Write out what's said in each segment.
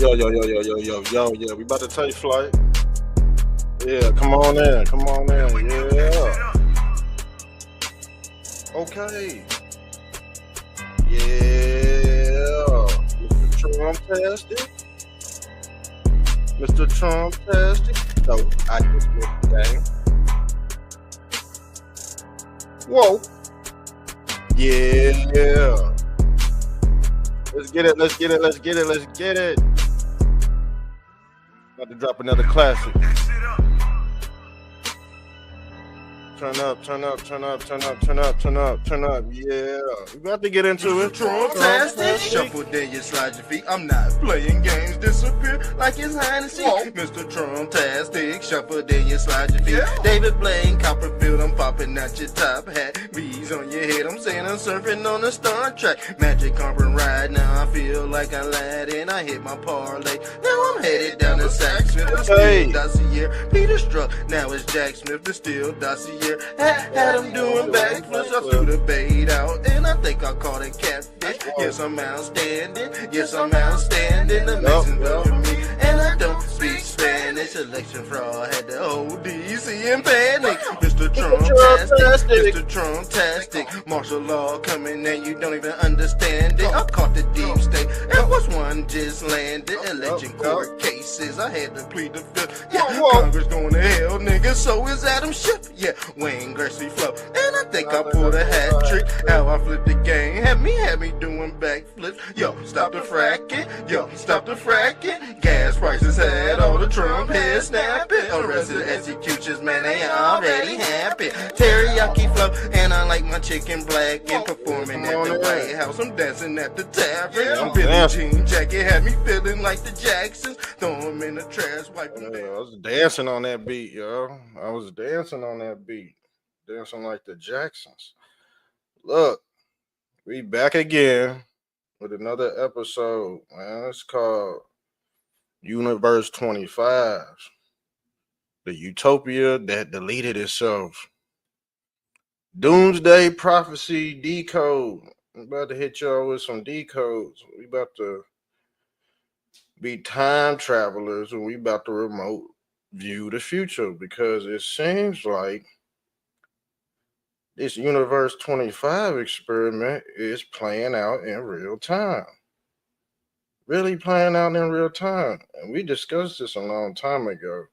Yeah. We about to take flight. Yeah, come on in. Come on in. Yeah. Okay. Yeah. Mr. Trump tastic. Mr. Trump tastic. No, I just missed the game. Whoa. Yeah. Let's get it. Let's get it. Let's get it. Let's get it. About to drop another classic. Turn up, turn up, turn up, turn up, turn up, turn up, turn up. Yeah. We about to get into it. Fantastic. Shuffle, then you slide your feet. I'm not playing games. Disappear like it's hide and seek. Mr. Trump-tastic. Shuffle, then you slide your feet. Yeah. David Blaine, Copperfield, I'm popping out your top hat. Bees on your head, I'm saying I'm surfing on a Star Trek. Magic carpet ride, now I feel like I lad and I hit my parlay. Now I'm headed down to Sack Smith, the still dossier. Peter Struck, now it's Jack Smith, the still dossier. Had him doing backflips, I threw the bait out, and I think I caught a catfish. Yes, I'm outstanding, yes, I'm outstanding. Amazing with me, and I don't speak Spanish. Election fraud had the whole DC in panic. Mr. Trump-tastic, Mr. Trump-tastic. Martial law coming and you don't even understand it. I caught the deep state, and what's one just landed? Election court cases, I had to plead the fifth. Yeah, Congress going to hell, nigga, so is Adam Schiff. Yeah, Wayne Gretzky flow, and I think I pulled a hat trick. How I flipped the game, had me doing backflips. Yo, stop the fracking, yo, stop the fracking. Gas prices had all the Trump heads snapping. Arrested executions, man, they already happy. Teriyaki flow, and I like my chicken black. And performing at the White House, I'm dancing at the tavern. Billie Jean jacket had me feeling like the Jacksons. Throw them in the trash, wipe them down. I was dancing on that beat, yo. I was dancing on that beat. Dancing like the Jacksons. Look, we back again with another episode, man. It's called Universe 25. The Utopia that deleted itself. Doomsday prophecy decode. I'm about to hit y'all with some decodes. We about to be time travelers and we about to remote view the future because it seems like this Universe 25 experiment is playing out in real time. Really playing out in real time. And we discussed this a long time ago.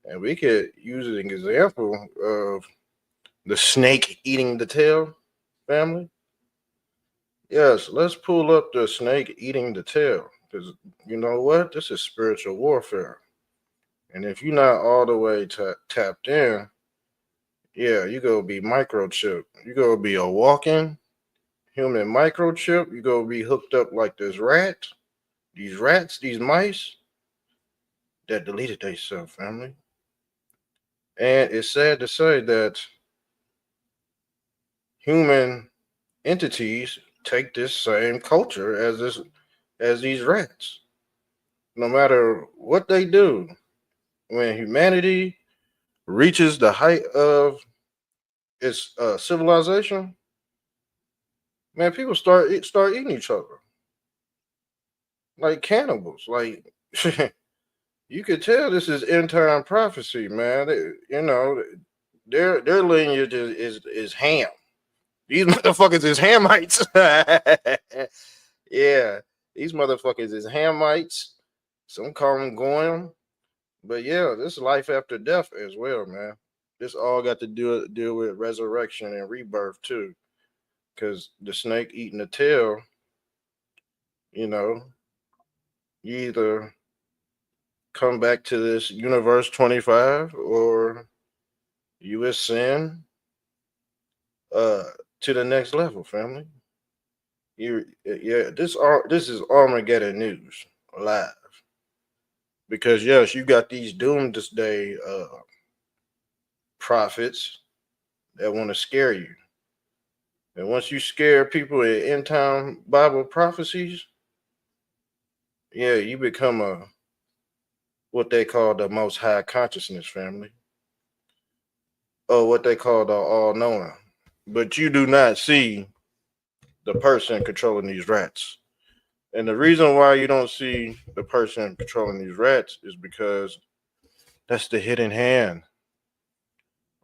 And we could use an example of the snake eating the tail family. Yes, let's pull up the snake eating the tail. Because you know what? This is spiritual warfare. And if you're not all the way tapped in, yeah, you gonna be microchip. You gonna be a walking human microchip. You gonna be hooked up like this rat. These rats, these mice that deleted themselves, family. And it's sad to say that human entities take this same culture as these rats. No matter what they do, when humanity reaches the height of its civilization, man, people start eating each other like cannibals. Like you could tell this is end time prophecy, man. Their lineage is ham. These motherfuckers is Hamites. Yeah, these motherfuckers is Hamites. Some call them Goyim. But yeah, this is life after death as well, man. This all got to deal with resurrection and rebirth too. Because the snake eating the tail, you either come back to this Universe 25 or you ascend to the next level, family. This is Armageddon news live. Because yes, you got these doomsday prophets that want to scare you. And once you scare people in end time Bible prophecies, yeah, you become what they call the most high consciousness family. Or what they call the all-knowing. But you do not see the person controlling these rats. And the reason why you don't see the person controlling these rats is because that's the hidden hand,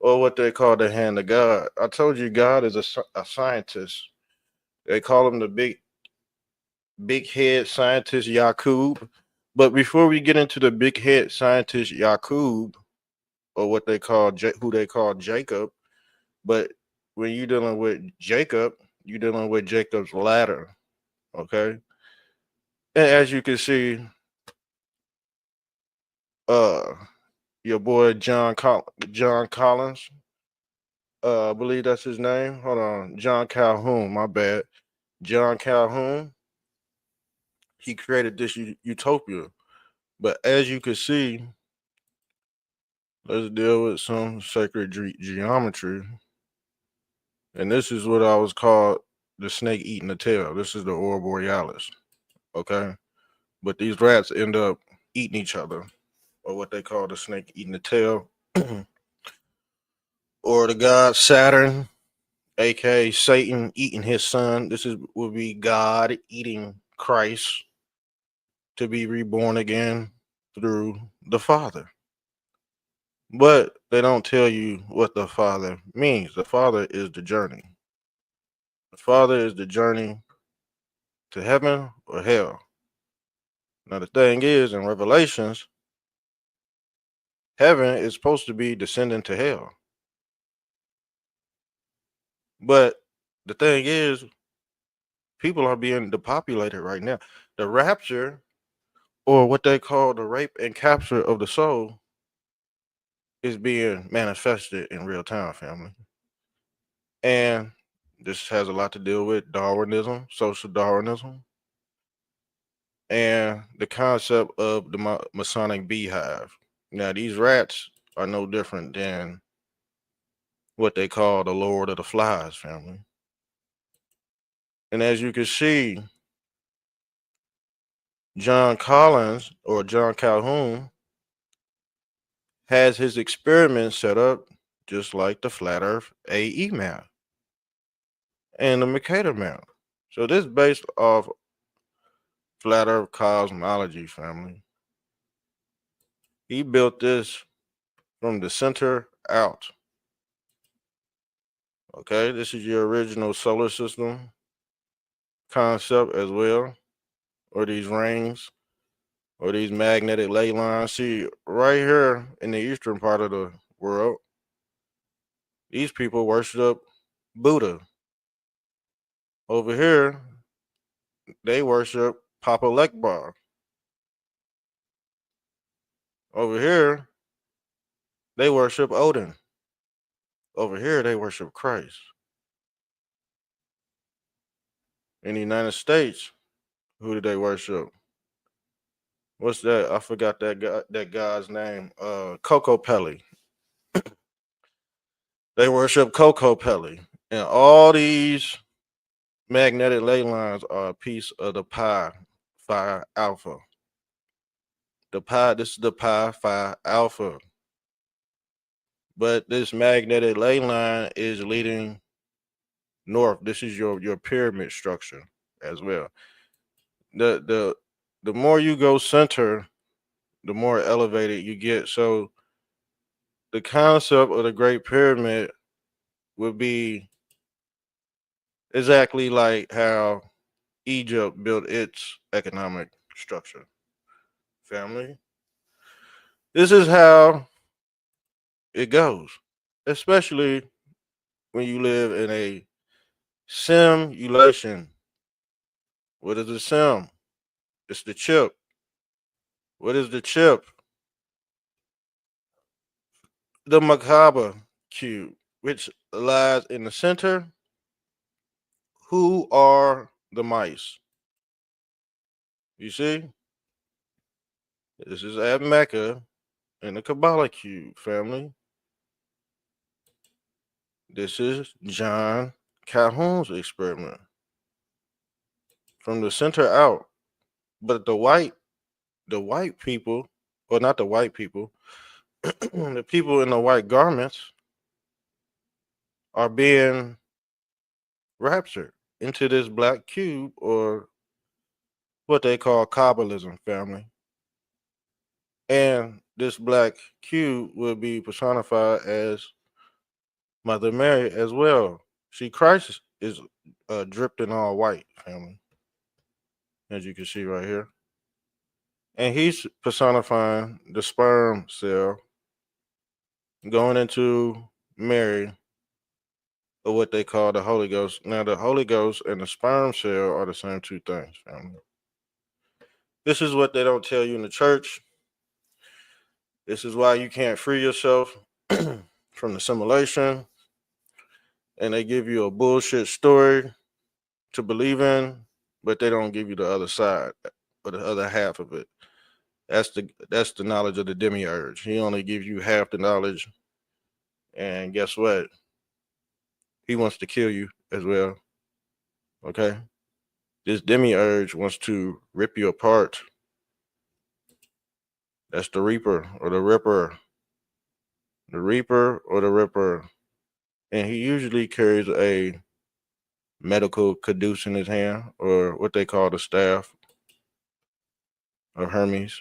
or what they call the hand of God. I told you God is a scientist. They call him the big head scientist Yakub. But before we get into the big head scientist Yakub, or what they call who they call Jacob, but when you're dealing with Jacob, you're dealing with Jacob's ladder. Okay, and as you can see, uh, your boy John Collins, I believe that's his name. Hold on, John Calhoun. My bad, John Calhoun. He created this utopia. But as you can see, let's deal with some sacred geometry. And this is what I was called the snake eating the tail. This is the Aurora Borealis. Okay. But these rats end up eating each other, or what they call the snake eating the tail, or the god Saturn, aka Satan, eating his son. This is will be God eating Christ to be reborn again through the Father. But they don't tell you what the Father means. The Father is the journey. The Father is the journey to heaven or hell. Now, the thing is, in Revelations, heaven is supposed to be descending to hell. But the thing is, people are being depopulated right now. The rapture, or what they call the rape and capture of the soul, is being manifested in real time, family. And this has a lot to do with Darwinism, social Darwinism, and the concept of the Masonic beehive. Now, these rats are no different than what they call the Lord of the Flies, family. And as you can see, John Collins or John Calhoun has his experiments set up just like the Flat Earth AE map and the Mercator map. So this is based off Flat Earth cosmology, family. He built this from the center out. Okay, this is your original solar system concept as well, or these rings, or these magnetic ley lines. See, right here in the eastern part of the world, these people worship Buddha. Over here, they worship Papa Lekbar. Over here, they worship Odin. Over here, they worship Christ. In the United States, who do they worship? What's that? I forgot that guy's name. Coco Pelli. They worship Coco Pelli. And all these magnetic ley lines are a piece of the pi phi alpha. This is the pi phi alpha. But this magnetic ley line is leading north. This is your pyramid structure as well. The more you go center, the more elevated you get. So the concept of the Great Pyramid would be exactly like how Egypt built its economic structure. Family. This is how it goes, especially when you live in a simulation. What is a sim? It's the chip. What is the chip? The macabre cube, which lies in the center. Who are the mice? You see? This is at Mecca in the Kabbalah cube, family. This is John Calhoun's experiment. From the center out. But the white people, or not the white people, the people in the white garments are being raptured into this black cube, or what they call Kabbalism, family. And this black cube will be personified as Mother Mary as well. See, Christ is dripped in all white, family, as you can see right here. And he's personifying the sperm cell going into Mary, or what they call the Holy Ghost. Now, the Holy Ghost and the sperm cell are the same two things, family. This is what they don't tell you in the church. This is why you can't free yourself from the simulation. And they give you a bullshit story to believe in, but they don't give you the other side or the other half of it. That's the knowledge of the demiurge. He only gives you half the knowledge, and guess what? He wants to kill you as well. Okay? This demiurge wants to rip you apart. That's the Reaper or the Ripper. The Reaper or the Ripper. And he usually carries a medical caduce in his hand, or what they call the staff of Hermes.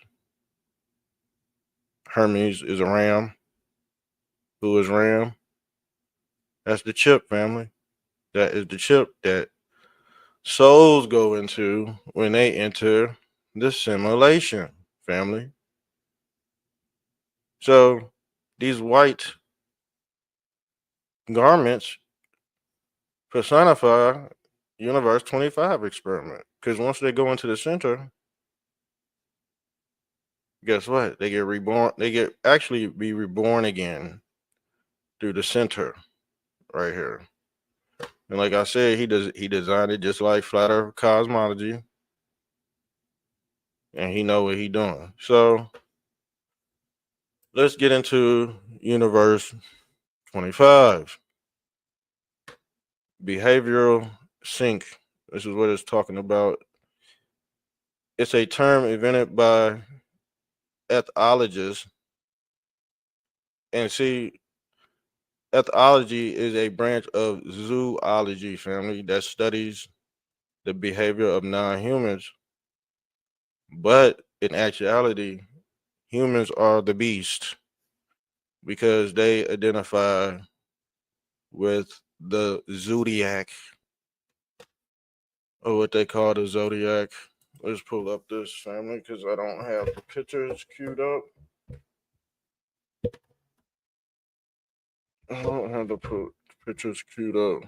Hermes is a ram. Who is Ram? That's the chip, family. That is the chip that souls go into when they enter the simulation, family. So these white garments personify Universe 25 experiment. Because once they go into the center, guess what? They get reborn. They get actually be reborn again through the center right here. And like I said, he designed it just like flat earth cosmology. And he know what he doing. So let's get into Universe 25. Behavioral sync. This is what it's talking about. It's a term invented by ethologists. And see, ethology is a branch of zoology, family, that studies the behavior of non-humans. But in actuality, humans are the beast because they identify with the zodiac, or what they call the zodiac. Let's pull up this, family, because I don't have the pictures queued up. I don't have the pictures queued up.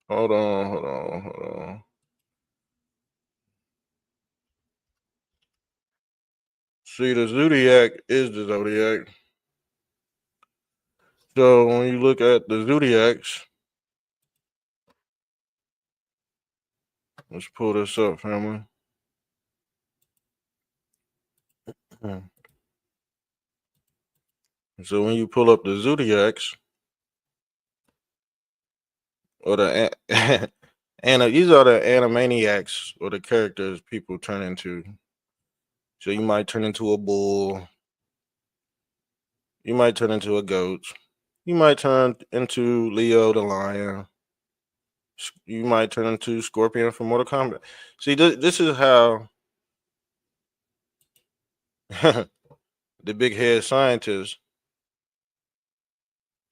Hold on. See, the zodiac is the zodiac. So when you look at the zodiacs, let's pull this up, family. So when you pull up the zodiacs, or the and these are the animaniacs, or the characters people turn into. So you might turn into a bull. You might turn into a goat. You might turn into Leo the lion. You might turn into Scorpion from Mortal Kombat. See, this is how the big head scientist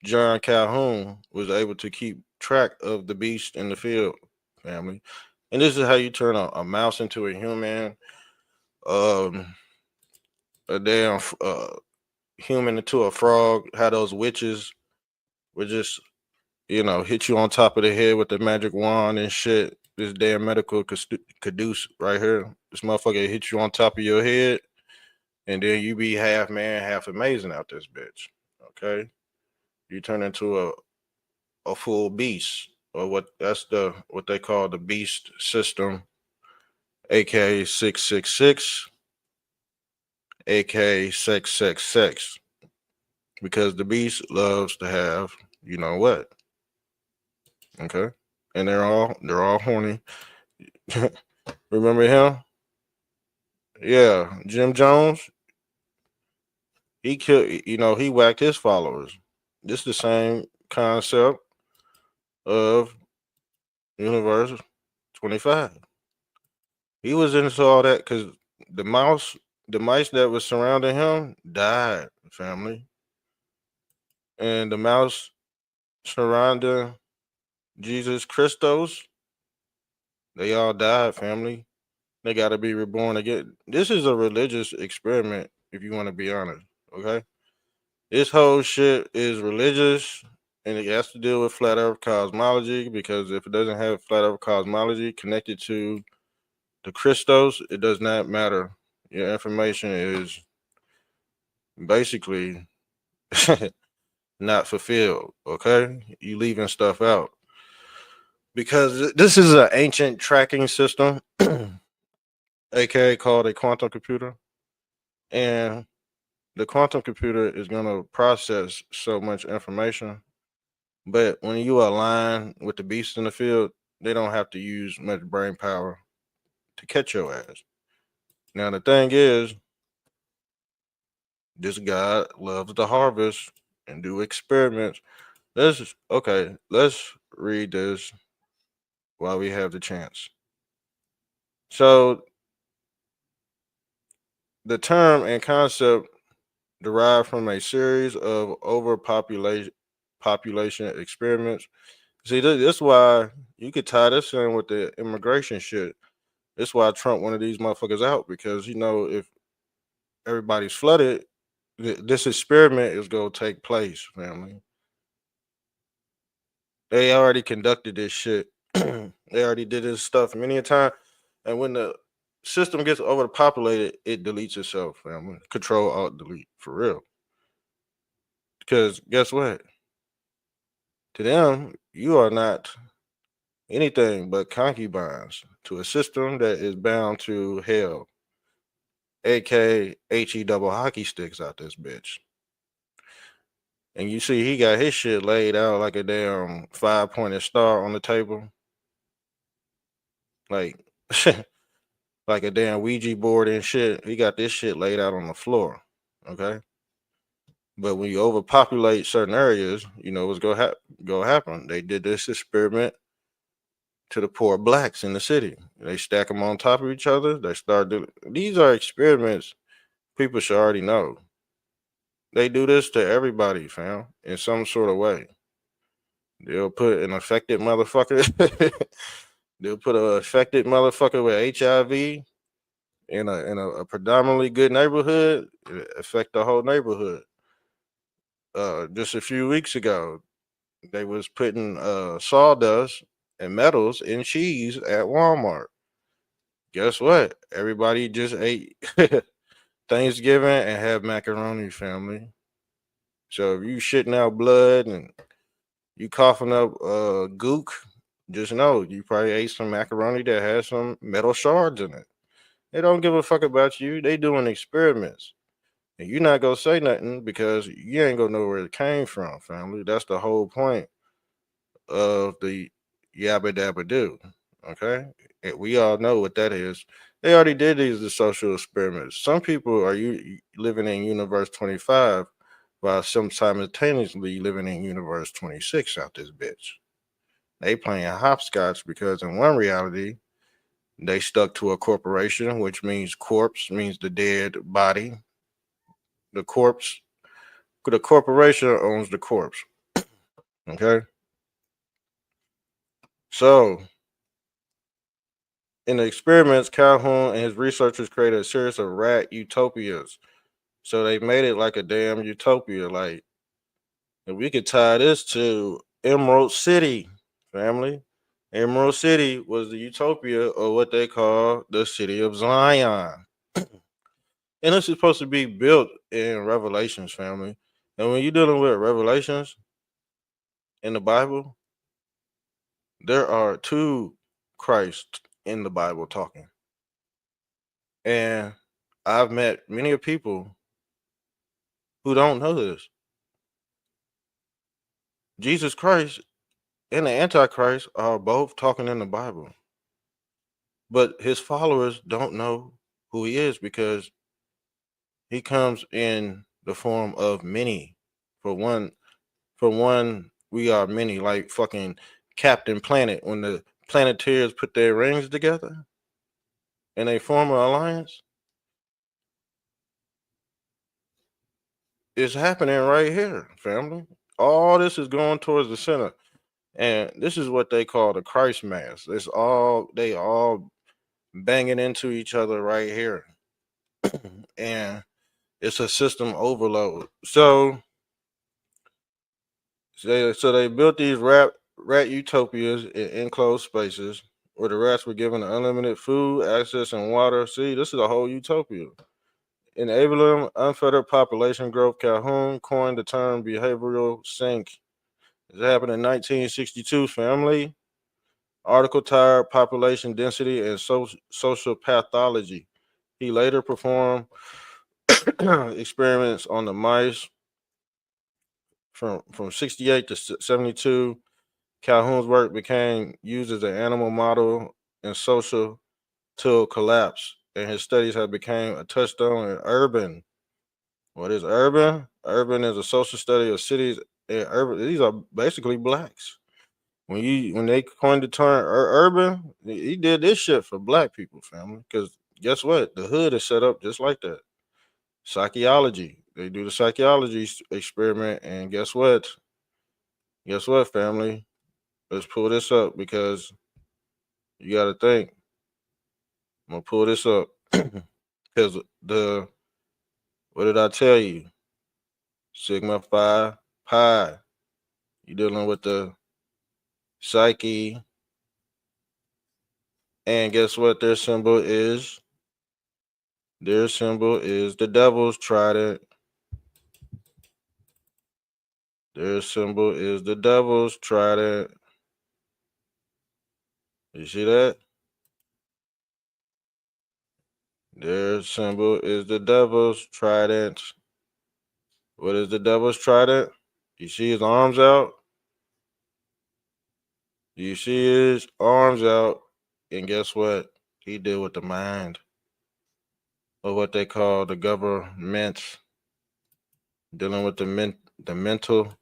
John Calhoun was able to keep track of the beast in the field, family. And this is how you turn a mouse into a human, a damn human into a frog. How those witches would just, hit you on top of the head with the magic wand and shit. This damn medical caduce right here. This motherfucker hit you on top of your head, and then you be half man, half amazing out this bitch. Okay, you turn into a full beast, or what they call the beast system, aka 666, aka 666, because the beast loves to have, you know what? Okay, and they're all horny. Remember him? Yeah, Jim Jones. He killed. He whacked his followers. This is the same concept of Universe 25. He was into all that because the mouse, the mice that was surrounding him died, family. And the mouse surrounding Jesus Christos, they all died, family. They got to be reborn again. This is a religious experiment, if you want to be honest. Okay, this whole shit is religious, and it has to deal with flat Earth cosmology. Because if it doesn't have flat Earth cosmology connected to the Christos, it does not matter. Your information is basically not fulfilled. Okay, you leaving stuff out because this is an ancient tracking system, aka called a quantum computer, and the quantum computer is going to process so much information. But when you align with the beast in the field, they don't have to use much brain power to catch your ass. Now the thing is, this guy loves to harvest and do experiments. Let's read this while we have the chance. So the term and concept derived from a series of population experiments. See, this is why you could tie this in with the immigration shit. That's why Trump wanted these motherfuckers out because if everybody's flooded, this experiment is gonna take place, family. They already conducted this shit. They already did this stuff many a time, and when the system gets overpopulated, it deletes itself, family. Control Alt Delete for real. Because guess what? To them, you are not anything but concubines to a system that is bound to hell, aka he double hockey sticks out this bitch. And you see, he got his shit laid out like a damn 5 pointed star on the table, like like a damn Ouija board and shit. He got this shit laid out on the floor. Okay, but when you overpopulate certain areas, you know what's go happen. They did this experiment to the poor blacks in the city. They stack them on top of each other. They start doing these are experiments people should already know. They do this to everybody, fam, in some sort of way. They'll put an affected motherfucker. They'll put an affected motherfucker with HIV in a predominantly good neighborhood, affect the whole neighborhood. Just a few weeks ago, they was putting sawdust and metals in cheese at Walmart. Guess what? Everybody just ate Thanksgiving and had macaroni, family. So if you shitting out blood and you coughing up gook, just know you probably ate some macaroni that has some metal shards in it. They don't give a fuck about you. They doing experiments. And you're not gonna say nothing because you ain't gonna know where it came from, family. That's the whole point of the yabba dabba do. Okay? And we all know what that is. They already did these the social experiments. Some people are living in universe 25 while some simultaneously living in universe 26 out this bitch. They playing hopscotch because in one reality, they stuck to a corporation, which means corpse means the dead body. The corpse, the corporation owns the corpse. Okay. So in the experiments, Calhoun and his researchers created a series of rat utopias. So they made it like a damn utopia. Like, and we could tie this to Emerald City, family. Emerald City was the utopia or what they call the city of Zion. And this is supposed to be built in Revelations, family. And when you're dealing with Revelations in the Bible, there are two Christ in the Bible talking. And I've met many of people who don't know this. Jesus Christ and the Antichrist are both talking in the Bible. But his followers don't know who he is because he comes in the form of many. For one, For one, we are many, like fucking Captain Planet. When the Planeteers put their rings together and they form an alliance, it's happening right here, family. All this is going towards the center. And this is what they call the Christ mass. They all banging into each other right here. And it's a system overload. So they built these rat utopias in enclosed spaces where the rats were given unlimited food, access, and water. See, this is a whole utopia. Enabling unfettered population growth, Calhoun coined the term behavioral sink. It happened in 1962, family. Article tired population density and social pathology. He later performed experiments on the mice from 68 to 72. Calhoun's work became used as an animal model in social till collapse, and his studies have become a touchstone in urban. What is urban? Urban is a social study of cities and urban. These are basically blacks. When they coined the term urban, he did this shit for black people, family. Because guess what? The hood is set up just like that. Psychology. They do the psychology experiment, and guess what? Guess what, family? Let's pull this up because you got to think. I'm gonna pull this up because the what did I tell you? Sigma Phi Pi. You dealing with the psyche, and guess what? Their symbol is. Their symbol is the devil's trident. Their symbol is the devil's trident. You see that? Their symbol is the devil's trident. What is the devil's trident? You see his arms out? You see his arms out? And guess what? He deal with the mind, or what they call the government, dealing with the mental.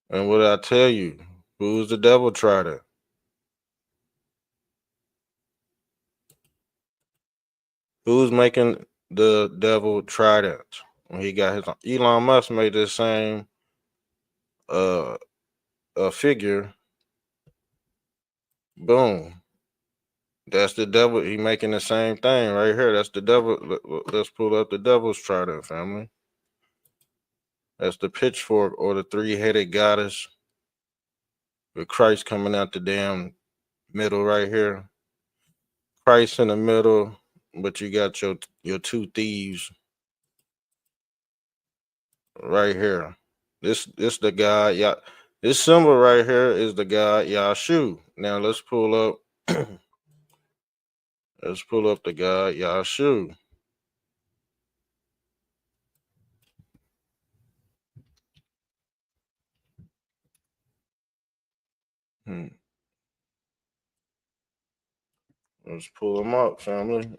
And what did I tell you? Who's the devil trident? Who's making the devil trident? When he got his Elon Musk made the same uh figure. Boom. That's the devil. He making the same thing right here. That's the devil. Let's pull up the devil's trident, family. That's the pitchfork or the three-headed goddess with Christ coming out the damn middle right here. Christ in the middle, but you got your two thieves right here. This the God. Yeah, this symbol right here is the God Yashu. Now let's pull up. Let's pull up the God Yashu. Let's pull them up, family.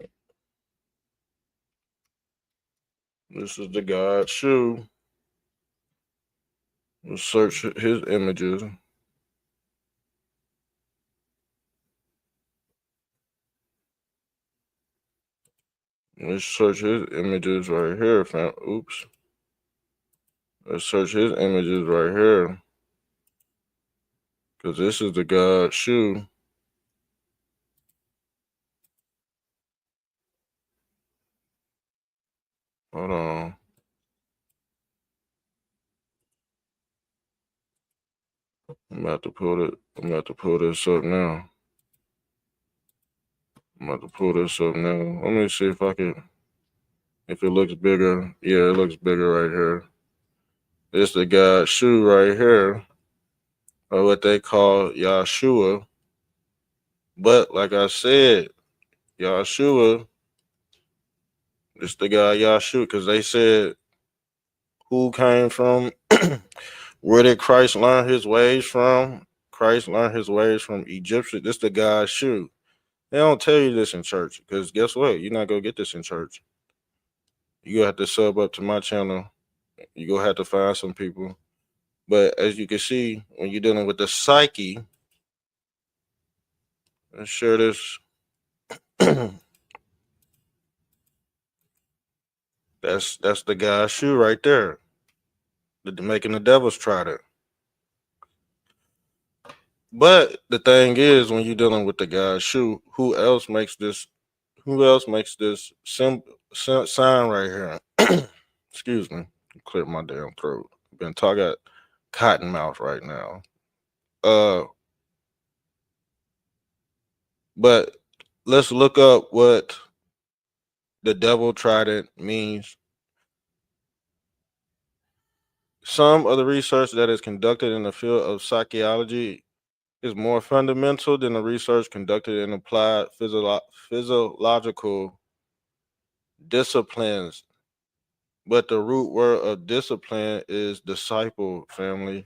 This is the God Shu. Let's search his images. Let's search his images right here, fam. Oops. Let's search his images right here. Because this is the God Shu. Hold on. I'm about to pull this up now. I'm about to pull this up now. Let me see if if it looks bigger. Yeah, it looks bigger right here. It's the God Shu right here, or what they call Yahshua. But like I said, Yahshua, it's the guy Yahshua, because they said who came from, where did Christ learn his ways from? Christ learned his ways from Egyptian. This the God Shu. They don't tell you this in church, because guess what? You're not gonna get this in church. You have to sub up to my channel You go have to find some people. But as you can see, when you're dealing with the psyche, let's share this. That's the guy's shoe right there. Making the devil's try it. But the thing is, when you're dealing with the guy's shoe, who else makes this? Who else makes this sign right here? Excuse me, clear my damn throat. Been talking cotton mouth right now. Uh, but let's look up what the devil trident means. Some of the research that is conducted in the field of psychology is more fundamental than the research conducted in applied physiological disciplines. But the root word of discipline is disciple, family.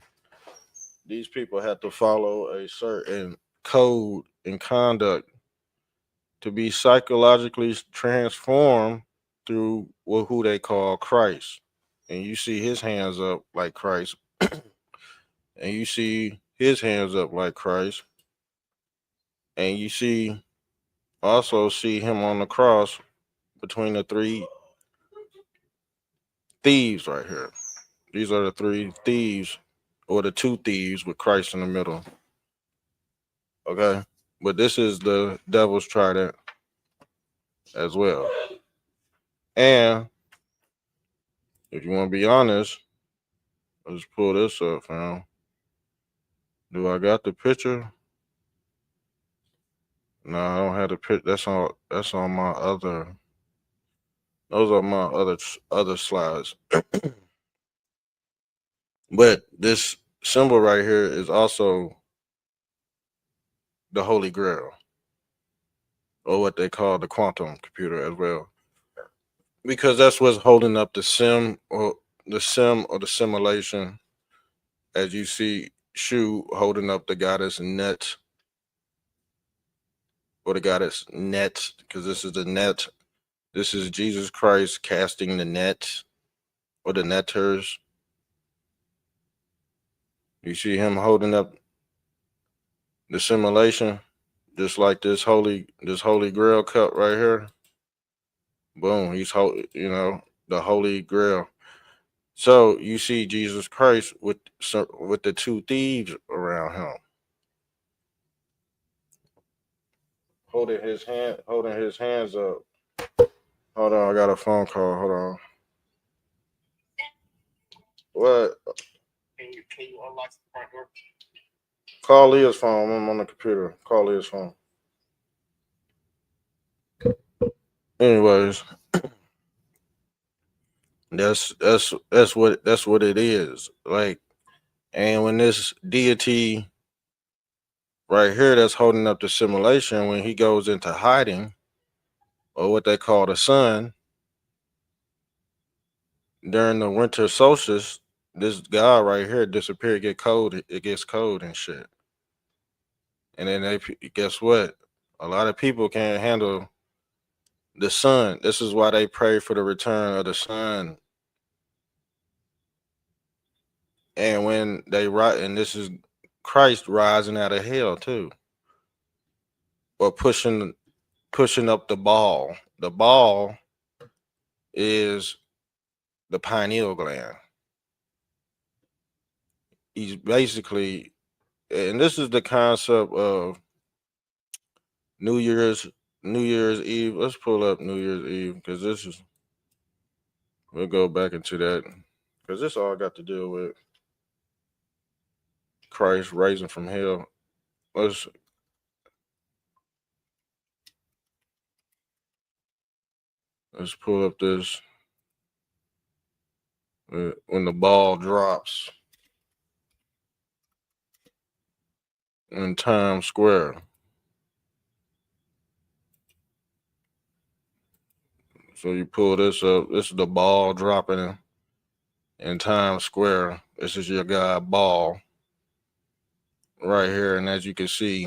These people have to follow a certain code and conduct to be psychologically transformed through who they call Christ. And you see his hands up like Christ, and you see his hands up like Christ, and you see him on the cross between the three thieves right here. These are the three thieves, or the two thieves with Christ in the middle. Okay, but this is the devil's trident as well. And if you want to be honest, let's pull this up, fam. Do I got the picture? No, I don't have the picture. That's on my other. Those are my other slides. But this symbol right here is also the Holy Grail, or what they call the quantum computer as well, because that's what's holding up the simulation. As you see, Shu holding up the goddess net, or the goddess net, because this is the net. This is Jesus Christ casting the net, or the netters. You see him holding up the simulation, just like this holy grail cup right here. Boom, the Holy Grail. So you see Jesus Christ with the two thieves around him, holding his hands up. Hold on, I got a phone call. Hold on. What? Can you unlock the front door? Call Leah's phone. I'm on the computer. Call Leah's phone. Anyways, that's what it is. Like, and when this deity right here that's holding up the simulation, when he goes into hiding, or what they call the sun, during the winter solstice, this guy right here disappear, get cold, it gets cold and shit. And then guess what? A lot of people can't handle the sun. This is why they pray for the return of the sun. And when they and this is Christ rising out of hell too, or pushing up the ball. The ball is the pineal gland. He's basically, and this is the concept of New Year's New Year's Eve. Let's pull up New Year's Eve, because we'll go back into that, because this all got to deal with Christ rising from hell. Let's pull up this when the ball drops in Times Square. So you pull this up. This is the ball dropping in Times Square. This is your guy Ball right here, and as you can see,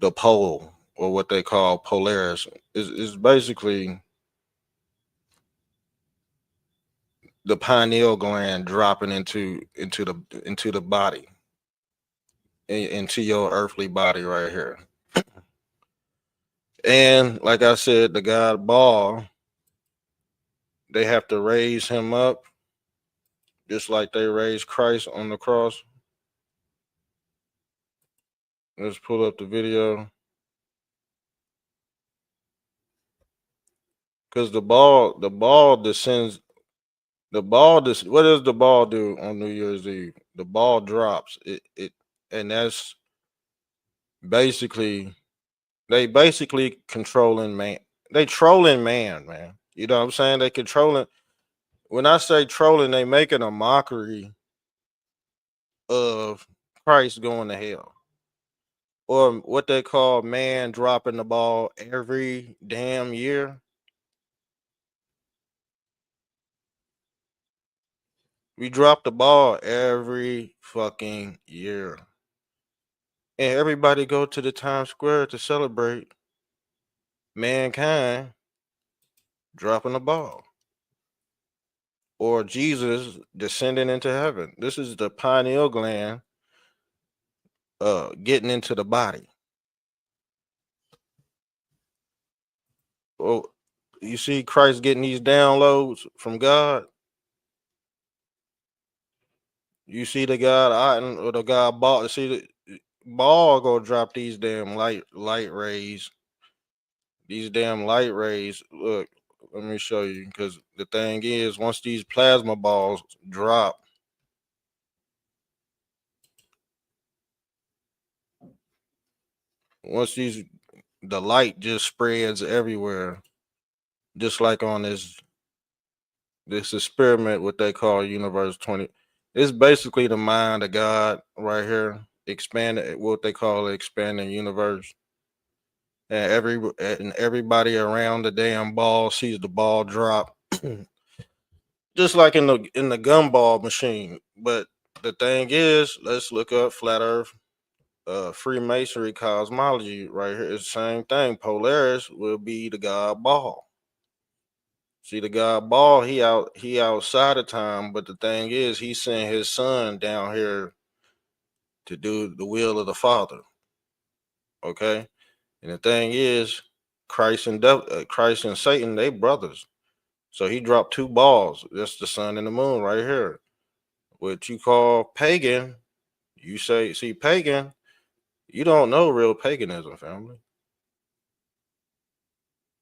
the pole, or what they call Polaris, is basically the pineal gland dropping into the body, into your earthly body right here. And like I said, the God Ball, they have to raise him up just like they raised Christ on the cross. Let's pull up the video. Because the ball descends. What does the ball do on New Year's Eve? The ball drops. And that's basically they basically controlling man. They trolling man. You know what I'm saying? They controlling. When I say trolling, they making a mockery of Christ going to hell, or what they call man dropping the ball every damn year. We drop the ball every fucking year. And everybody go to the Times Square to celebrate mankind dropping the ball or Jesus descending into heaven. This is the pineal gland getting into the body. Well, you see Christ getting these downloads from God. You see the God or the God ball. See the ball go drop these damn light rays. These damn light rays. Look, let me show you. Because the thing is, once these plasma balls drop, once the light just spreads everywhere, just like on this experiment, what they call Universe 20. It's basically the mind of God right here, expanded what they call the expanding universe. And everybody around the damn ball sees the ball drop, just like in the gumball machine. But the thing is, let's look up flat Earth, Freemasonry cosmology right here. It's the same thing. Polaris will be the God ball. See, the God ball, he outside of time, but the thing is, he sent his son down here to do the will of the Father. Okay, and the thing is, Christ and Satan, they brothers. So he dropped two balls. That's the sun and the moon right here. What you call pagan, you see pagan, you don't know real paganism, family.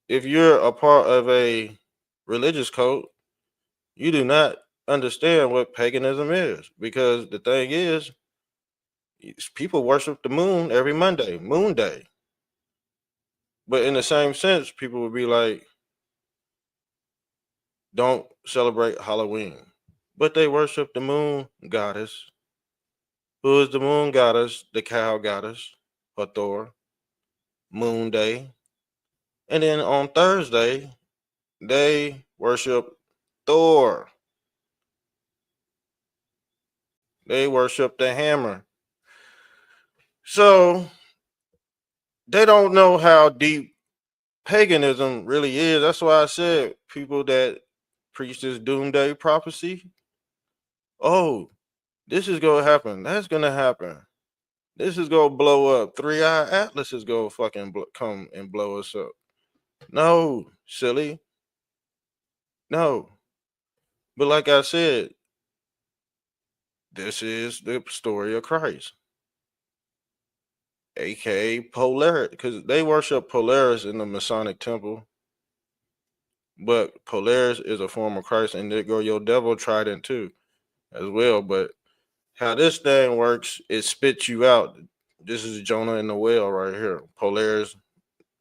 If you're a part of a religious cult, you do not understand what paganism is, because the thing is, people worship the moon every Monday, Moon Day. But in the same sense, people would be like, don't celebrate Halloween. But they worship the moon goddess. Who is the moon goddess? The cow goddess, Hathor, Moon Day. And then on Thursday, they worship Thor. They worship the hammer. So they don't know how deep paganism really is. That's why I said people that preach this doomsday prophecy, oh, this is gonna happen. That's gonna happen. This is gonna blow up. 3-Eye Atlas is gonna fucking come and blow us up. No, silly. No. But like I said, this is the story of Christ, aka Polaris, because they worship Polaris in the Masonic temple. But Polaris is a form of Christ, and there go your devil trident too, as well. But how this thing works, it spits you out. This is Jonah in the whale right here. Polaris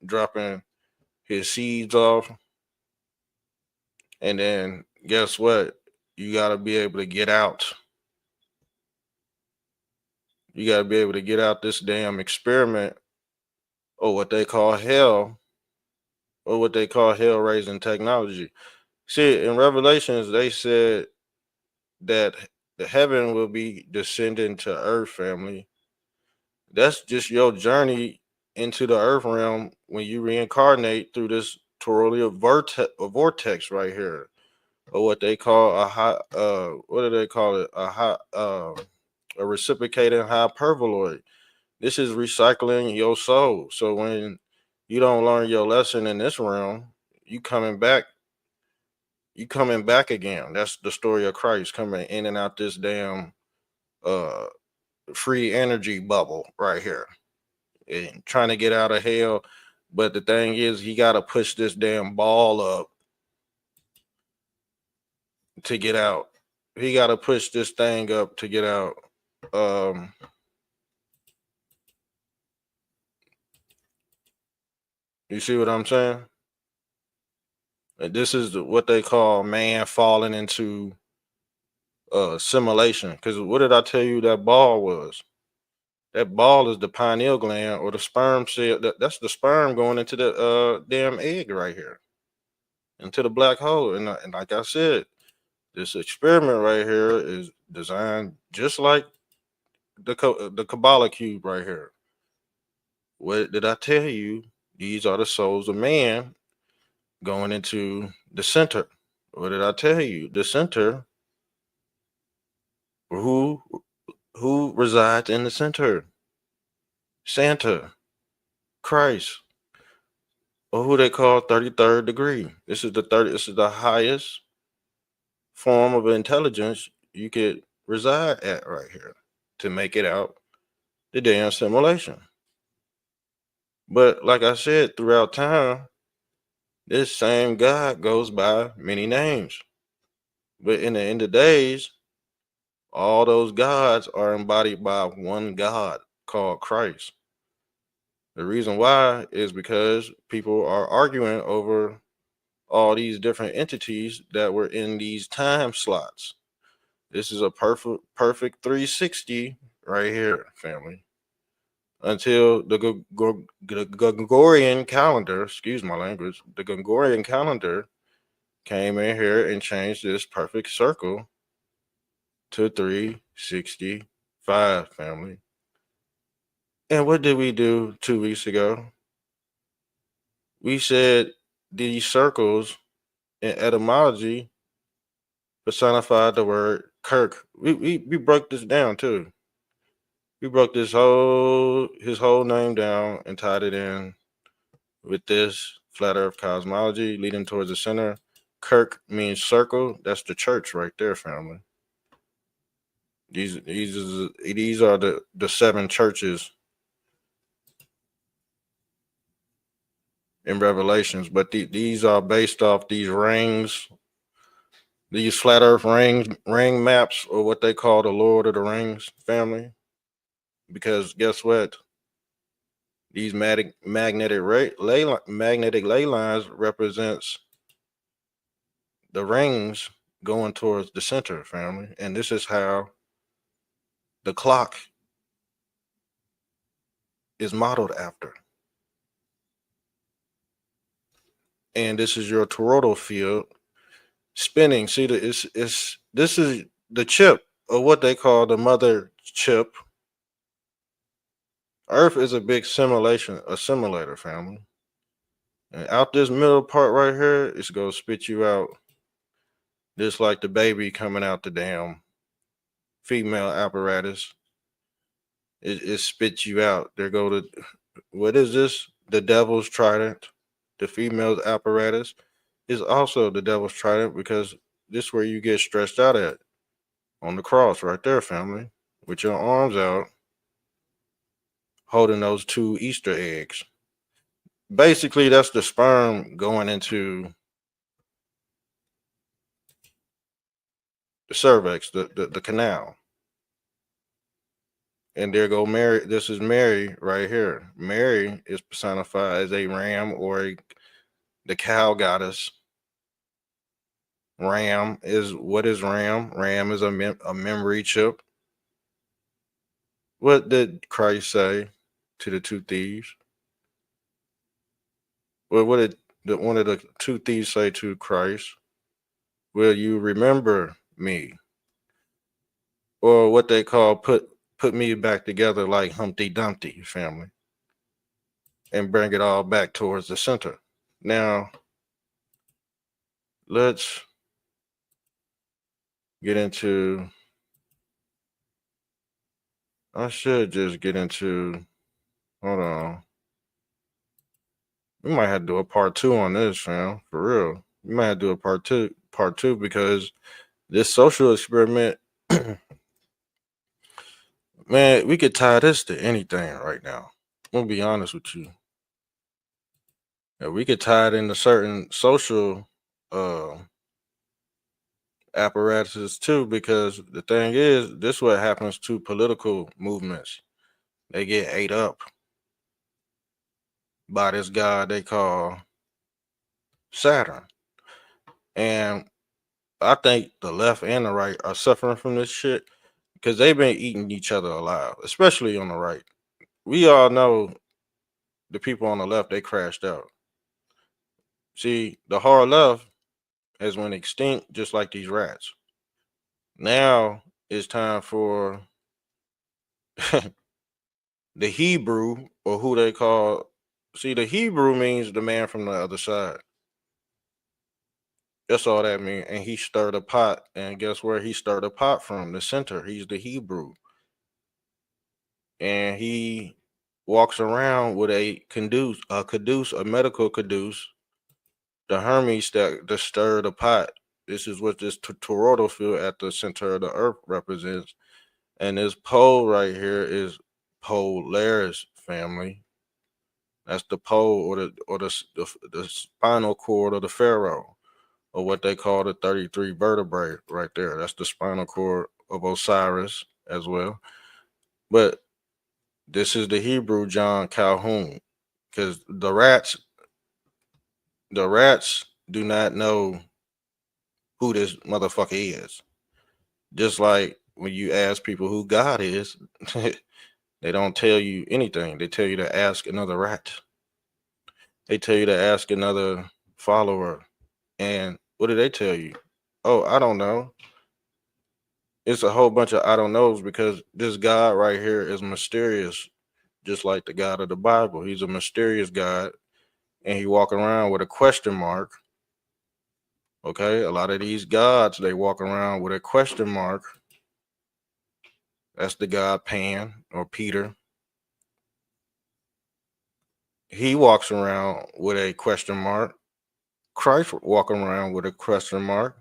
dropping his seeds off. And then guess what? You got to be able to get out. You got to be able to get out this damn experiment, or what they call hell, or what they call hell raising technology. See, in Revelations, they said that the heaven will be descending to earth, family. That's just your journey into the earth realm when you reincarnate through this toroidal vortex right here. or what they call a high what do they call it? A reciprocating hyperboloid. This is recycling your soul. So when you don't learn your lesson in this realm, you coming back, you coming back again. That's the story of Christ coming in and out this damn uh free energy bubble right here. And trying to get out of hell. But the thing is he gotta push this damn ball up to get out. He gotta push this thing up to get out. Um you see what I'm saying? And this is what they call man falling into simulation. Because what did I tell you that ball was? That ball is the pineal gland or the sperm cell. That's the sperm going into the damn egg right here, into the black hole. And like I said, this experiment right here is designed just like the Kabbalah cube right here. What did I tell you? These are the souls of man going into the center. What did I tell you? The center. Who who resides in the center? Santa, Christ, or who they call 33rd degree. This is the highest form of intelligence you could reside at right here to make it out the damn simulation. But like I said, throughout time, this same God goes by many names. But in the end of days, all those gods are embodied by one God called Christ. The reason why is because people are arguing over all these different entities that were in these time slots. This is a perfect 360 right here, family. Until the Gregorian calendar, excuse my language, the Gregorian calendar came in here and changed this perfect circle to 365, family. And what did we do 2 weeks ago? We said these circles in etymology personified the word Kirk. We broke this down too. We broke his whole name down and tied it in with this flat earth cosmology leading towards the center. Kirk means circle. That's the church right there, family. These are the seven churches in Revelations, but these are based off these rings, these flat earth ring maps, or what they call the Lord of the Rings family. Because guess what? These magnetic ley lines represents the rings going towards the center, family. And this is how the clock is modeled after. And this is your toroidal field spinning. See, this is the chip, or what they call the mother chip. Earth is a big simulator, family. And out this middle part right here, it's gonna spit you out just like the baby coming out the damn female apparatus. It spits you out. There go the, what is this? The devil's trident. The female's apparatus is also the devil's trident, because this is where you get stretched out at, on the cross right there, family, with your arms out, holding those two Easter eggs. Basically, that's the sperm going into the cervix, the canal. And there go Mary. This is Mary right here. Mary is personified as a ram, or the cow goddess. Ram is, what is Ram? Ram is a memory chip. What did Christ say to the two thieves? Well, what did one of the two thieves say to Christ? Will you remember me? Or what they call put me back together like Humpty Dumpty, family, and bring it all back towards the center. Now, let's get into. I should just get into. Hold on. We might have to do a part two on this, fam. For real. We might have to do a part two, because this social experiment, man, we could tie this to anything right now. I'm gonna be honest with you. Yeah, we could tie it into certain social uh apparatuses too, because the thing is, this what happens to political movements. They get ate up by this guy they call Saturn. And I think the left and the right are suffering from this shit because they've been eating each other alive, especially on the right. We all know the people on the left, they crashed out. See, the hard left has went extinct just like these rats. Now it's time for the Hebrew, or who they call. See, the Hebrew means the man from the other side. That's all that means. And he stirred a pot. And guess where he stirred a pot from? The center. He's the Hebrew. And he walks around with a medical caduce, the Hermes that stirred the pot. This is what this toroidal field at the center of the earth represents. And this pole right here is Polaris, family. That's the pole, or the spinal cord of the pharaoh, or what they call the 33 vertebrae right there. That's the spinal cord of Osiris as well. But this is the Hebrew John Calhoun, because the rats do not know who this motherfucker is. Just like when you ask people who God is, they don't tell you anything. They tell you to ask another rat. They tell you to ask another follower. And what do they tell you? Oh, I don't know. It's a whole bunch of I don't knows, because this God right here is mysterious, just like the God of the Bible. He's a mysterious God, and he walking around with a question mark. Okay, a lot of these gods, they walk around with a question mark. That's the God Pan or Peter. He walks around with a question mark. Christ walking around with a question mark.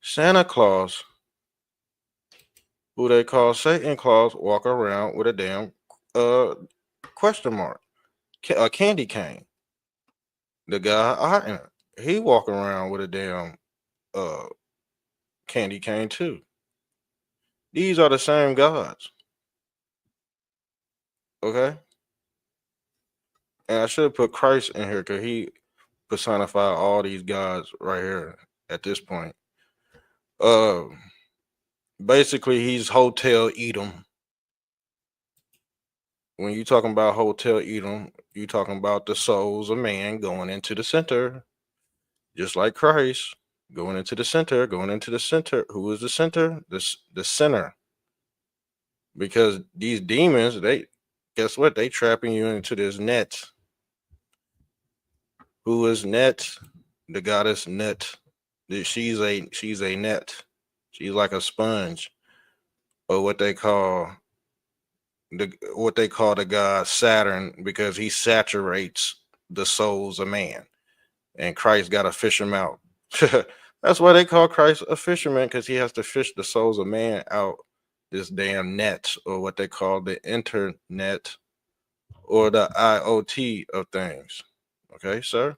Santa Claus, who they call Satan Claus, walk around with a damn uh question mark. A candy cane. The guy Otten, he walking around with a damn uh candy cane too. These are the same gods. Okay? And I should put Christ in here because he personified all these gods right here at this point. Uh Basically he's Hotel Edom. When you talking about Hotel Edom, you talking about the souls of man going into the center, just like Christ going into the center, going into the center. Who is the center? The center. Because these demons, they guess what? They trapping you into this net. Who is Net? The goddess Net. She's a net. She's like a sponge, or what they call the god Saturn, because he saturates the souls of man, and Christ got to fish him out. That's why they call Christ a fisherman, because he has to fish the souls of man out this damn net, or what they call the internet, or the IoT of things. Okay, sir?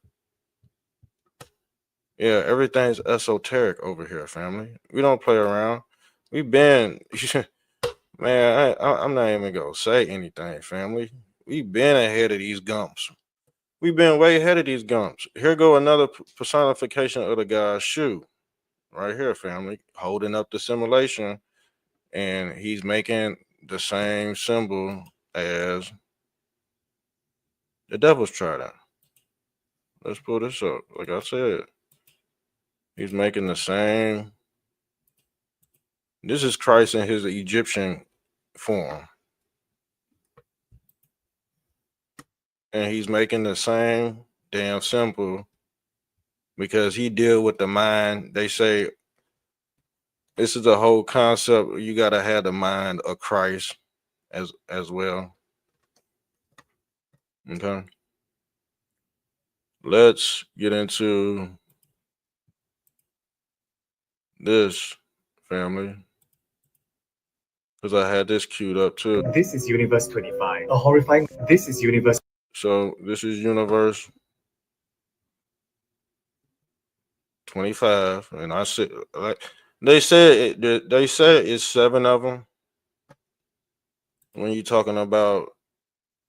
Yeah, everything's esoteric over here, family. We don't play around. We've been, man, I'm not even going to say anything, family. We've been ahead of these gumps. We've been way ahead of these gumps. Here go another personification of the guy's shoe. Right here, family. Holding up the simulation. And he's making the same symbol as the devil's trident. Let's pull this up. Like I said, he's making the same. This is Christ in his Egyptian form. And he's making the same damn symbol because he deal with the mind. They say This is the whole concept. You gotta have the mind of Christ as well. Okay. Let's get into this, family, because I had this queued up too. This is Universe 25. A horrifying. This is Universe. So this is Universe 25, and I said, like they said it's 7 of them. When you're talking about,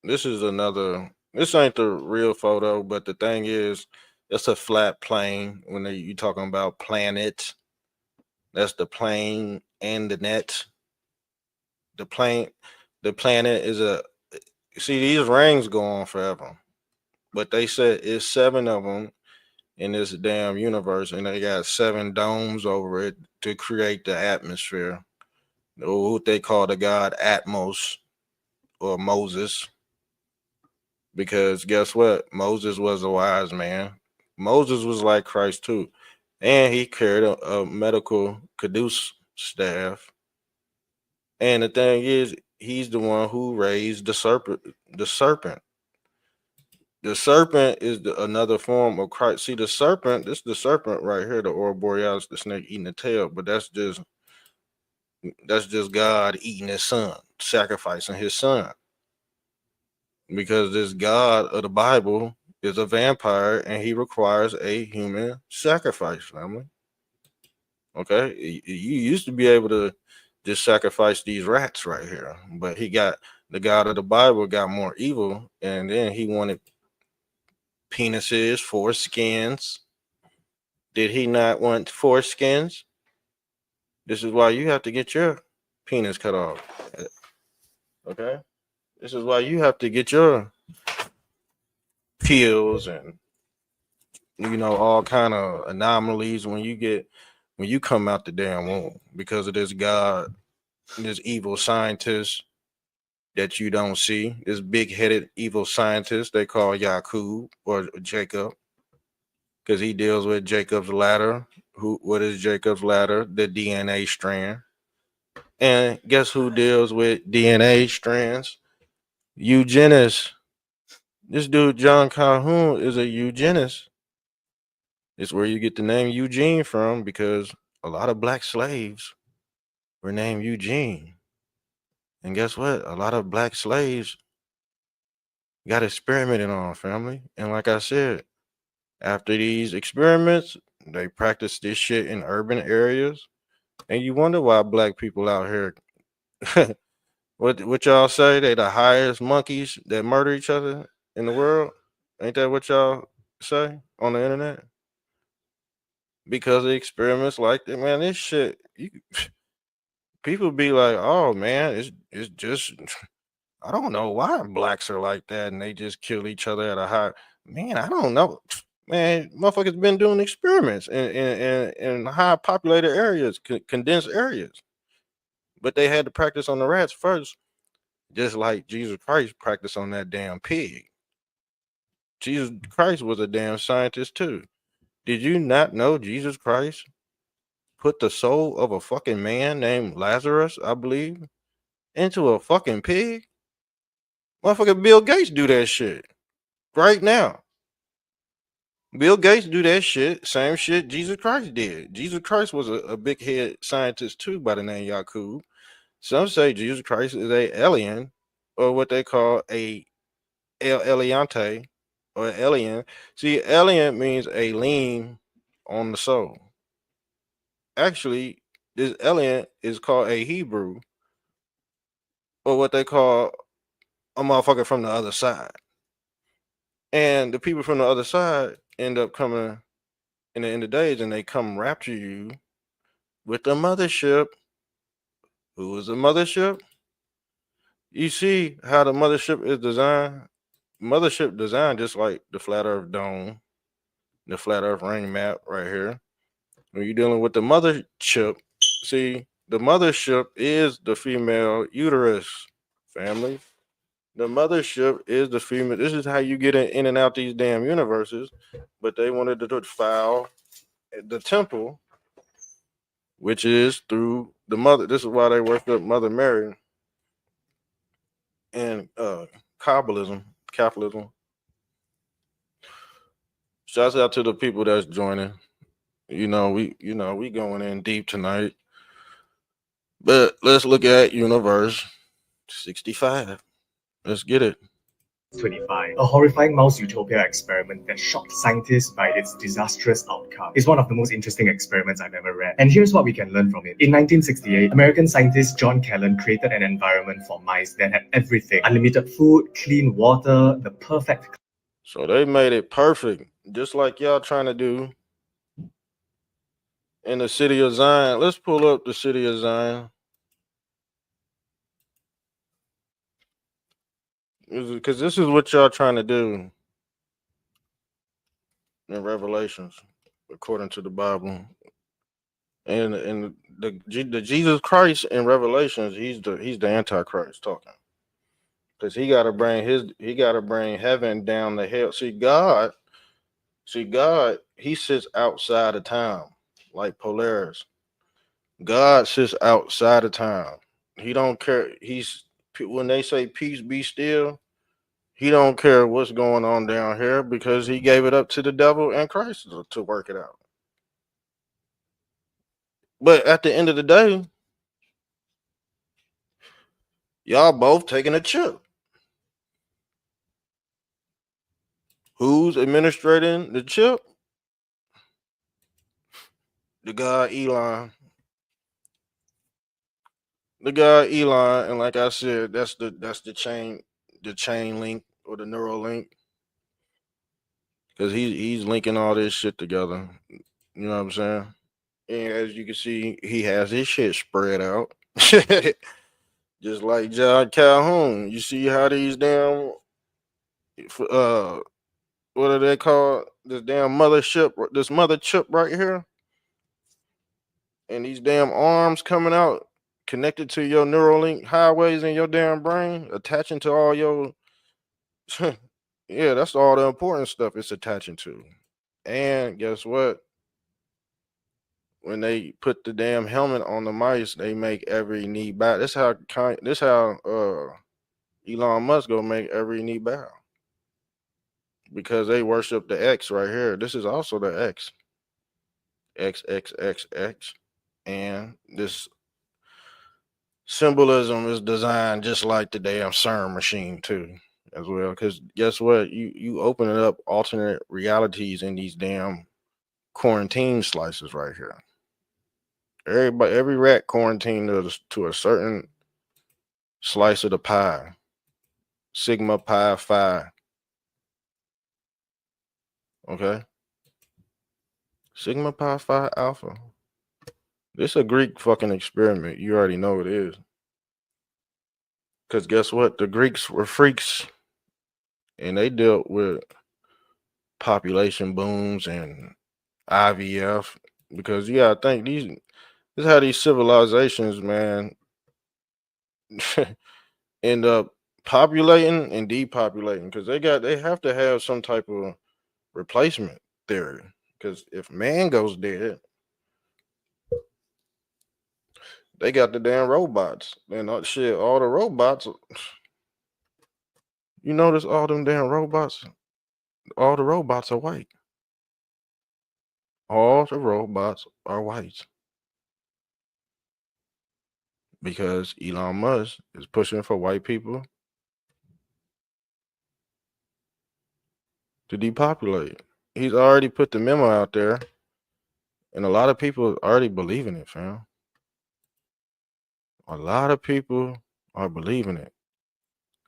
this is another. This ain't the real photo, but the thing is, it's a flat plane. When you talking about planet, that's the plane and the net. The plane, the planet is a. See, these rings go on forever, but they said it's 7 of them in this damn universe, and they got 7 domes over it to create the atmosphere, or what they call the god Atmos or Moses. Because guess what? Moses was a wise man. Moses was like Christ too, and he carried a medical caduce staff. And the thing is, he's the one who raised the serpent. The serpent. The serpent is another form of Christ. See, the serpent, this is the serpent right here, the Aurora Borealis, the snake eating the tail, but that's just God eating his son, sacrificing his son. Because this God of the Bible is a vampire and he requires a human sacrifice, family. Okay? You used to be able to just sacrifice these rats right here, but the God of the Bible got more evil, and then he wanted penises, foreskins. Did he not want foreskins? This is why you have to get your penis cut off. Okay? This is why you have to get your pills and all kind of anomalies when you come out the damn womb, because of this God, this evil scientist that you don't see, this big-headed evil scientist they call Yakub or Jacob, because he deals with Jacob's ladder. What is Jacob's ladder? The DNA strand. And guess who deals with DNA strands? Eugenist. This dude John Calhoun is a eugenist. It's where you get the name Eugene from, because a lot of black slaves were named Eugene. And guess what? A lot of black slaves got experimented on, family. And like I said, after these experiments, they practice this shit in urban areas. And you wonder why black people out here, what y'all say? They the highest monkeys that murder each other in the world. Ain't that what y'all say on the internet? Because of experiments like that, man. This shit, people be like, "Oh man, it's just I don't know why blacks are like that, and they just kill each other at a high." Man, I don't know. Man, motherfuckers been doing experiments in high populated areas, condensed areas, but they had to practice on the rats first, just like Jesus Christ practiced on that damn pig. Jesus Christ was a damn scientist too. Did you not know Jesus Christ put the soul of a fucking man named Lazarus, I believe, into a fucking pig? Motherfucker, Bill Gates do that shit right now. Bill Gates do that shit, same shit Jesus Christ did. Jesus Christ was a big head scientist too by the name Yakub. Some say Jesus Christ is a alien, or what they call a El Eliante, or alien. See, alien means a lean on the soul. Actually, this alien is called a Hebrew, or what they call a motherfucker from the other side. And the people from the other side end up coming in the end of days, and they come rapture you with the mothership. Who is the mothership? You see how the mothership is designed? Mothership designed just like the flat earth dome, the flat earth ring map right here. When you're dealing with the mothership, see, the mothership is the female uterus, family. The mothership is the female. This is how you get in and out these damn universes. But they wanted to defile the temple which is through the mother. This is why they worship Mother Mary and Kabbalism. Shouts out to the people that's joining. We going in deep tonight. But let's look at Universe 65. Let's get it. 25. A horrifying mouse utopia experiment that shocked scientists by its disastrous outcome is one of the most interesting experiments I've ever read. And here's what we can learn from it. In 1968, American scientist John Callan created an environment for mice that had everything: unlimited food, clean water, the perfect. So they made it perfect, just like y'all trying to do in the city of Zion. Let's pull up the city of Zion. Because this is what y'all trying to do in Revelations, according to the Bible. And the Jesus Christ in Revelations, he's the Antichrist talking. Because he gotta bring heaven down to hell. See God, he sits outside of time, like Polaris. God sits outside of time. He don't care. When they say peace be still, he don't care what's going on down here because he gave it up to the devil and Christ to work it out. But at the end of the day, y'all both taking a chip. Who's administrating the chip? The guy Elon. And like I said, that's the chain link or the neural link. Because he's linking all this shit together. You know what I'm saying? And as you can see, he has his shit spread out. Just like John Calhoun. You see how these damn what are they called? This mother chip right here. And these damn arms coming out connected to your Neuralink highways in your damn brain, attaching to all your yeah, that's all the important stuff it's attaching to. And guess what? When they put the damn helmet on the mice, they make every knee bow. This how Elon Musk gonna make every knee bow. Because they worship the X right here. This is also the X. XXXX. And this symbolism is designed just like the damn CERN machine too, as well. Because guess what? You opening up alternate realities in these damn quarantine slices right here. Every rat quarantined to a certain slice of the pie. Sigma Pi Phi. Okay. Sigma Pi Phi Alpha. This is a Greek fucking experiment. You already know it is. Because guess what? The Greeks were freaks. And they dealt with population booms and IVF. Because you gotta think this is how these civilizations, man, end up populating and depopulating. Because they have to have some type of replacement theory. Because if man goes dead, they got the damn robots. And all the robots. You notice all them damn robots? All the robots are white. All the robots are white. Because Elon Musk is pushing for white people to depopulate. He's already put the memo out there. And a lot of people already believe in it, fam. A lot of people are believing it.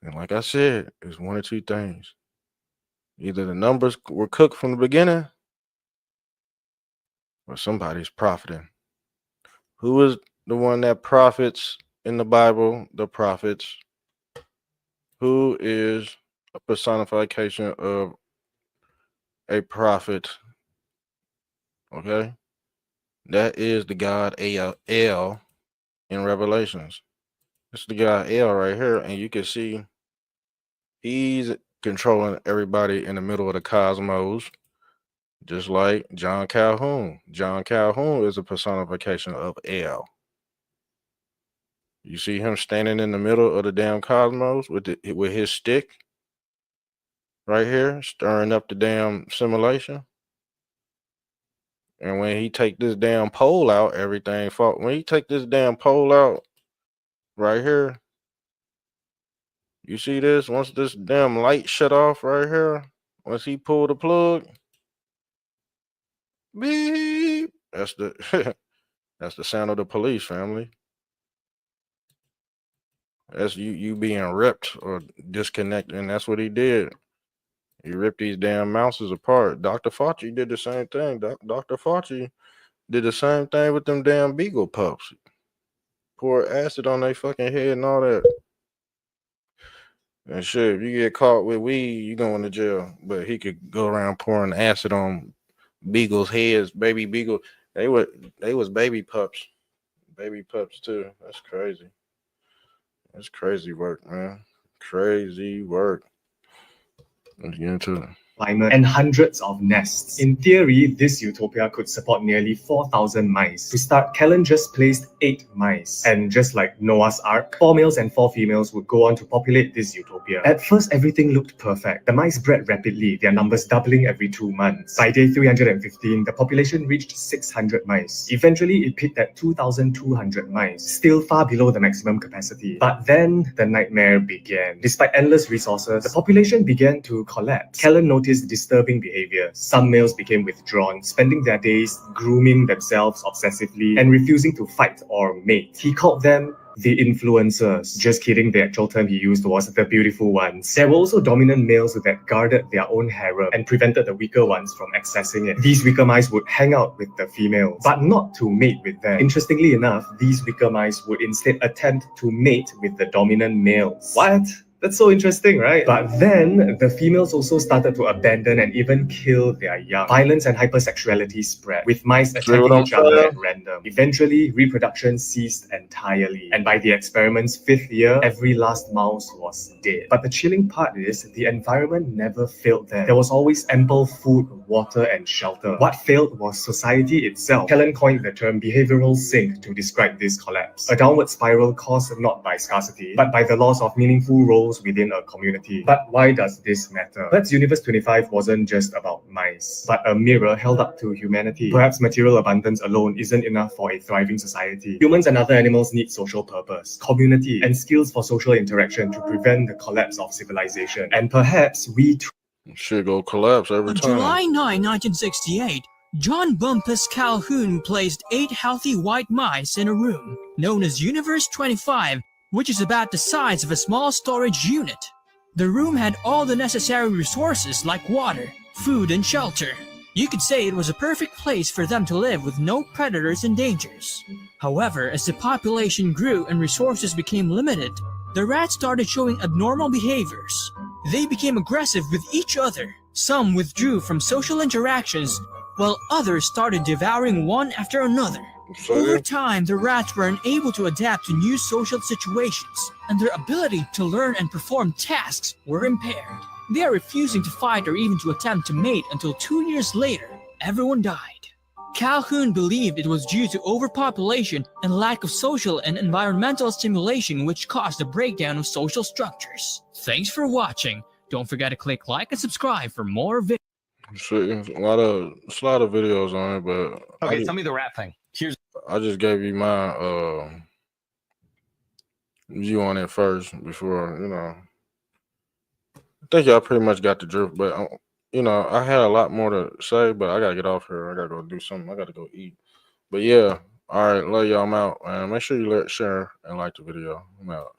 And like I said, it's one or two things. Either the numbers were cooked from the beginning or somebody's profiting. Who is the one that profits in the Bible? The prophets. Who is a personification of a prophet? Okay. That is the God El in Revelations. It's the guy El right here, and you can see he's controlling everybody in the middle of the cosmos. Just like John Calhoun. John Calhoun is a personification of L. You see him standing in the middle of the damn cosmos with his stick right here, stirring up the damn simulation. And when he take this damn pole out, everything fall. When he take this damn pole out right here, you see this? Once this damn light shut off right here, once he pull the plug, beep. That's the that's the sound of the police, family. That's you being ripped or disconnected, and that's what he did. He ripped these damn mouses apart. Dr. Fauci did the same thing. Dr. Fauci did the same thing with them damn beagle pups. Pour acid on their fucking head and all that. And shit, if you get caught with weed, you going to jail. But he could go around pouring acid on beagles' heads, baby beagle. They was baby pups. Baby pups too. That's crazy. That's crazy work, man. Crazy work. Let's get into it. Climate and hundreds of nests. In theory, this utopia could support nearly 4,000 mice. To start, Kellen just placed 8 mice. And just like Noah's Ark, 4 males and 4 females would go on to populate this utopia. At first, everything looked perfect. The mice bred rapidly, their numbers doubling every 2 months. By day 315, the population reached 600 mice. Eventually, it peaked at 2,200 mice, still far below the maximum capacity. But then, the nightmare began. Despite endless resources, the population began to collapse. Kellen noticed disturbing behavior. Some males became withdrawn, spending their days grooming themselves obsessively and refusing to fight or mate. He called them the influencers. Just kidding, the actual term he used was the beautiful ones. There were also dominant males that guarded their own harem and prevented the weaker ones from accessing it. These weaker mice would hang out with the females, but not to mate with them. Interestingly enough, these weaker mice would instead attempt to mate with the dominant males. What? That's so interesting, right? But then, the females also started to abandon and even kill their young. Violence and hypersexuality spread, with mice attacking each other at random. Eventually, reproduction ceased entirely. And by the experiment's 5th year, every last mouse was dead. But the chilling part is, the environment never failed them. There was always ample food, water, and shelter. What failed was society itself. Kellen coined the term behavioral sink to describe this collapse. A downward spiral caused not by scarcity, but by the loss of meaningful roles within a community. But why does this matter? Perhaps Universe 25 wasn't just about mice, but a mirror held up to humanity. Perhaps material abundance alone isn't enough for a thriving society. Humans and other animals need social purpose, community, and skills for social interaction to prevent the collapse of civilization. And perhaps we too Shit go collapse every On time. July 9, 1968, John Bumpus Calhoun placed 8 healthy white mice in a room known as Universe 25, which is about the size of a small storage unit. The room had all the necessary resources like water, food, and shelter. You could say it was a perfect place for them to live with no predators and dangers. However, as the population grew and resources became limited, the rats started showing abnormal behaviors. They became aggressive with each other. Some withdrew from social interactions, while others started devouring one after another. Over time, the rats were unable to adapt to new social situations, and their ability to learn and perform tasks were impaired. They are refusing to fight or even to attempt to mate until 2 years later, everyone died. Calhoun believed it was due to overpopulation and lack of social and environmental stimulation which caused the breakdown of social structures. Thanks for watching. Don't forget to click like and subscribe for more videos. Shit, a lot of videos on it, but Okay, tell me the rat thing. I just gave you my view on it first before, I think y'all pretty much got the drift, but I had a lot more to say, but I gotta get off here. I gotta go do something. I gotta go eat. But yeah, all right, love y'all. I'm out, man. Make sure you share and like the video. I'm out.